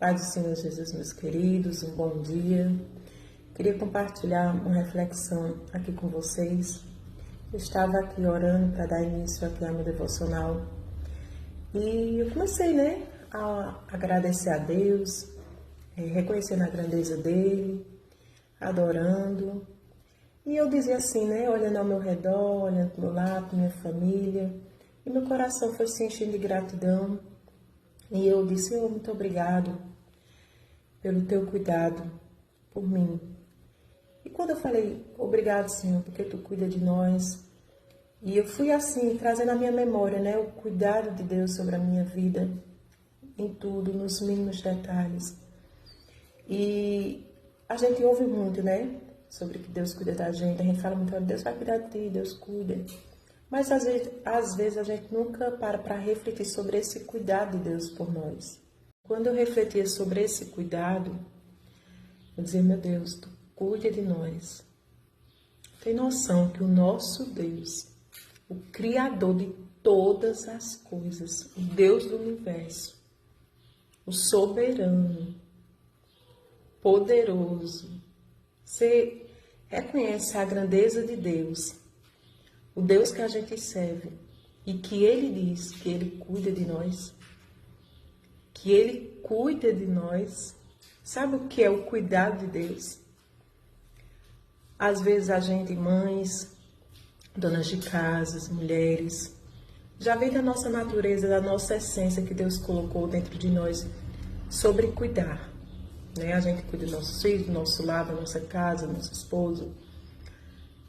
Paz do Senhor Jesus, meus queridos, um bom dia. Queria compartilhar uma reflexão aqui com vocês. Eu estava aqui orando para dar início aqui ao meu devocional e eu comecei, a agradecer a Deus, reconhecendo a grandeza dele, adorando. E eu dizia assim, olhando ao meu redor, olhando para o meu lado, para minha família, e meu coração foi se enchendo de gratidão. E eu disse, Senhor, muito obrigado pelo teu cuidado por mim. E quando eu falei, obrigado, Senhor, porque tu cuida de nós, e eu fui assim, trazendo à minha memória, o cuidado de Deus sobre a minha vida, em tudo, nos mínimos detalhes. E a gente ouve muito, sobre que Deus cuida da gente. A gente fala muito, Deus vai cuidar de ti, Deus cuida. Mas às vezes a gente nunca para refletir sobre esse cuidado de Deus por nós. Quando eu refletia sobre esse cuidado, eu dizia, meu Deus, tu cuida de nós. Tem noção que o nosso Deus, o Criador de todas as coisas, o Deus do universo, o soberano, poderoso, você reconhece a grandeza de Deus, o Deus que a gente serve, e que Ele diz que Ele cuida de nós, que Ele cuida de nós. Sabe o que é o cuidado de Deus? Às vezes a gente, mães, donas de casas, mulheres, já vem da nossa natureza, da nossa essência que Deus colocou dentro de nós sobre cuidar. A gente cuida dos nossos filhos, do nosso lar, da nossa casa, do nosso esposo.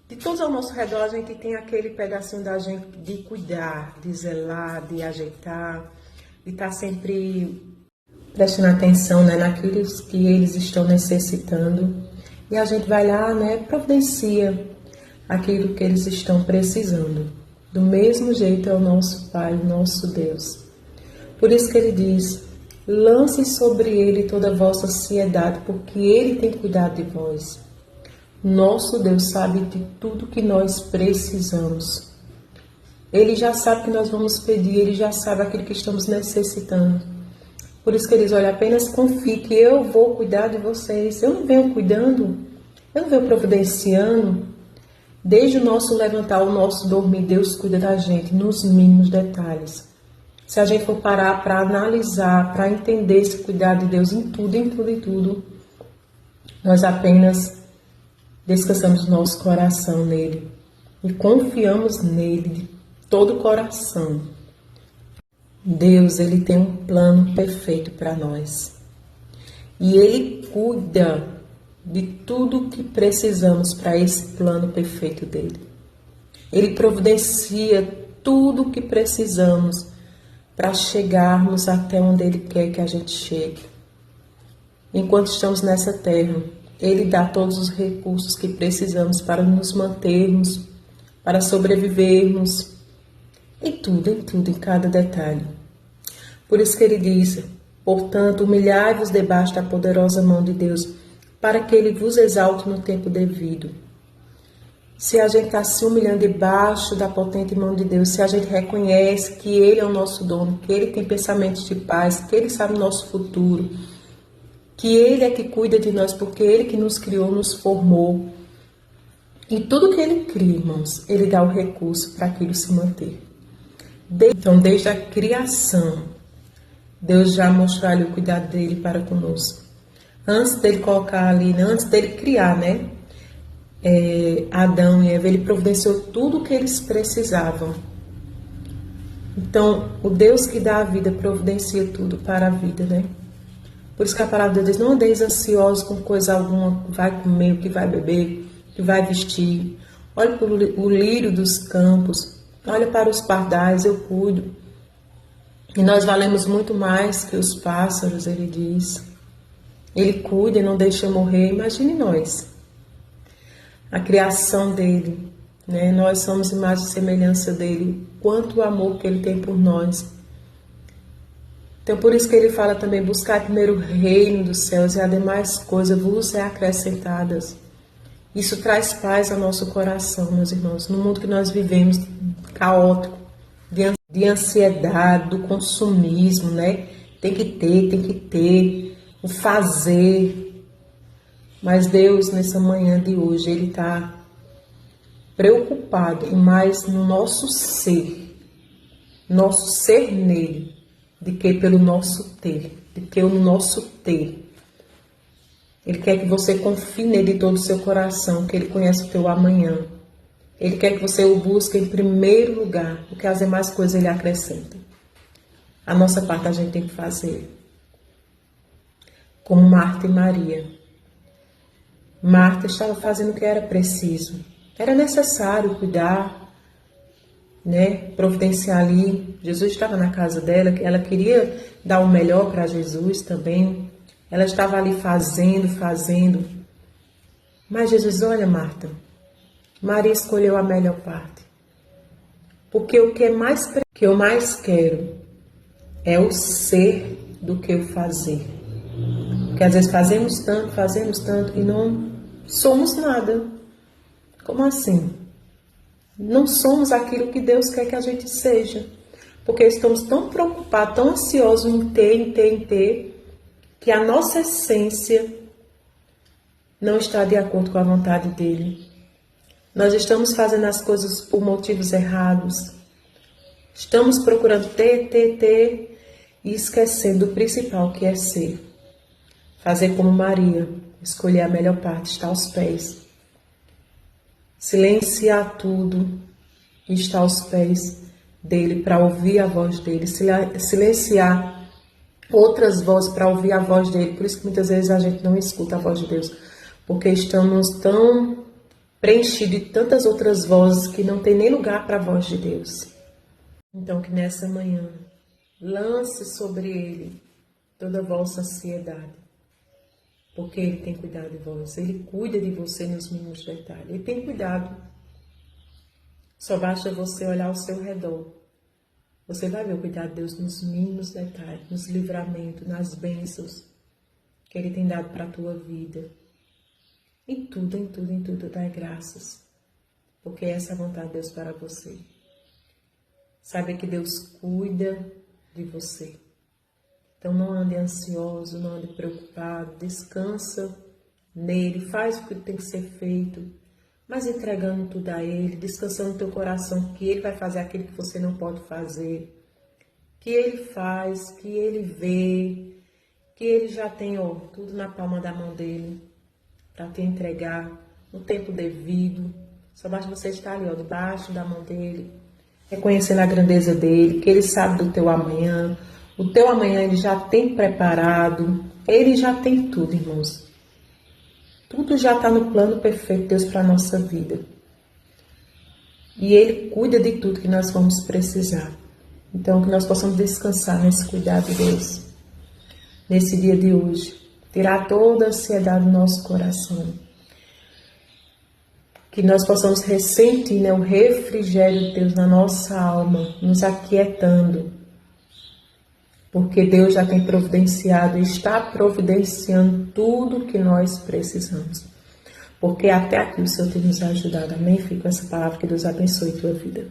De todos ao nosso redor, a gente tem aquele pedacinho da gente de cuidar, de zelar, de ajeitar, de estar sempre prestando atenção naquilo que eles estão necessitando. E a gente vai lá, providencia aquilo que eles estão precisando. Do mesmo jeito é o nosso Pai, o nosso Deus. Por isso que Ele diz, lance sobre Ele toda a vossa ansiedade, porque Ele tem cuidado de vós. Nosso Deus sabe de tudo que nós precisamos. Ele já sabe que nós vamos pedir, Ele já sabe aquilo que estamos necessitando. Por isso que Ele diz, olha, apenas confie que eu vou cuidar de vocês. Eu não venho cuidando, eu não venho providenciando. Desde o nosso levantar, o nosso dormir, Deus cuida da gente nos mínimos detalhes. Se a gente for parar para analisar, para entender esse cuidado de Deus em tudo, nós apenas descansamos nosso coração nele e confiamos nele de todo o coração. Deus, Ele tem um plano perfeito para nós. E Ele cuida de tudo que precisamos para esse plano perfeito dele. Ele providencia tudo o que precisamos para chegarmos até onde Ele quer que a gente chegue. Enquanto estamos nessa terra, Ele dá todos os recursos que precisamos para nos mantermos, para sobrevivermos, em tudo, em cada detalhe. Por isso que Ele diz, portanto, humilhai-vos debaixo da poderosa mão de Deus, para que Ele vos exalte no tempo devido. Se a gente está se humilhando debaixo da potente mão de Deus, se a gente reconhece que Ele é o nosso dono, que Ele tem pensamentos de paz, que Ele sabe o nosso futuro, que Ele é que cuida de nós, porque Ele que nos criou, nos formou. E tudo que Ele cria, irmãos, Ele dá o recurso para aquilo se manter. Então, desde a criação, Deus já mostrou ali o cuidado dEle para conosco. Antes dEle colocar ali, antes dEle criar, Adão e Eva, Ele providenciou tudo o que eles precisavam. Então, o Deus que dá a vida providencia tudo para a vida, Por isso que a palavra de Deus diz, não andeis ansiosos com coisa alguma, o que vai comer, o que vai beber, o que vai vestir. Olhe para o lírio dos campos, olha para os pardais, eu cuido. E nós valemos muito mais que os pássaros, Ele diz. Ele cuida e não deixa morrer, imagine nós. A criação dEle, Nós somos imagem e semelhança dEle, quanto o amor que Ele tem por nós. Então, por isso que Ele fala também, buscar primeiro o reino dos céus e as demais coisas vos é acrescentadas. Isso traz paz ao nosso coração, meus irmãos, no mundo que nós vivemos, caótico, de ansiedade, do consumismo, Tem que ter, o fazer. Mas Deus, nessa manhã de hoje, Ele está preocupado mais no nosso ser nele, de que pelo nosso ter, de que no nosso ter. Ele quer que você confie nele de todo o seu coração, que Ele conhece o teu amanhã. Ele quer que você o busque em primeiro lugar, porque as demais coisas Ele acrescenta. A nossa parte a gente tem que fazer. Como Marta e Maria. Marta estava fazendo o que era preciso. Era necessário cuidar, providenciar ali. Jesus estava na casa dela, ela queria dar o melhor para Jesus também. Ela estava ali fazendo. Mas Jesus, olha, Marta, Maria escolheu a melhor parte. Porque o que eu mais quero é o ser do que o fazer. Porque às vezes fazemos tanto e não somos nada. Como assim? Não somos aquilo que Deus quer que a gente seja. Porque estamos tão preocupados, tão ansiosos em ter, que a nossa essência não está de acordo com a vontade dEle. Nós estamos fazendo as coisas por motivos errados. Estamos procurando ter e esquecendo do principal, que é ser. Fazer como Maria, escolher a melhor parte, estar aos pés. Silenciar tudo e estar aos pés dele para ouvir a voz dele. Silenciar outras vozes para ouvir a voz dele. Por isso que muitas vezes a gente não escuta a voz de Deus. Porque estamos tão preenchidos de tantas outras vozes que não tem nem lugar para a voz de Deus. Então que nessa manhã lance sobre ele toda a vossa ansiedade. Porque Ele tem cuidado de vós. Ele cuida de você nos mínimos detalhes. Ele tem cuidado. Só basta você olhar ao seu redor. Você vai ver o cuidado de Deus nos mínimos detalhes, nos livramentos, nas bênçãos que Ele tem dado para a tua vida. Em tudo, dai graças. Porque essa é a vontade de Deus para você. Saiba que Deus cuida de você. Então não ande ansioso, não ande preocupado, descansa nele, faz o que tem que ser feito, mas entregando tudo a ele, descansando no teu coração que ele vai fazer aquilo que você não pode fazer, que ele faz, que ele vê, que ele já tem tudo na palma da mão dele para te entregar no tempo devido. Só basta você estar ali, debaixo da mão dele, reconhecendo a grandeza dele, que ele sabe do teu amanhã. O teu amanhã ele já tem preparado, ele já tem tudo, irmãos. Tudo já está no plano perfeito de Deus para a nossa vida. E ele cuida de tudo que nós vamos precisar. Então, que nós possamos descansar nesse cuidado de Deus, nesse dia de hoje. Tirar toda a ansiedade do nosso coração. Que nós possamos ressentir o refrigério de Deus na nossa alma, nos aquietando. Porque Deus já tem providenciado e está providenciando tudo o que nós precisamos. Porque até aqui o Senhor tem nos ajudado. Amém? Fica com essa palavra, que Deus abençoe a tua vida.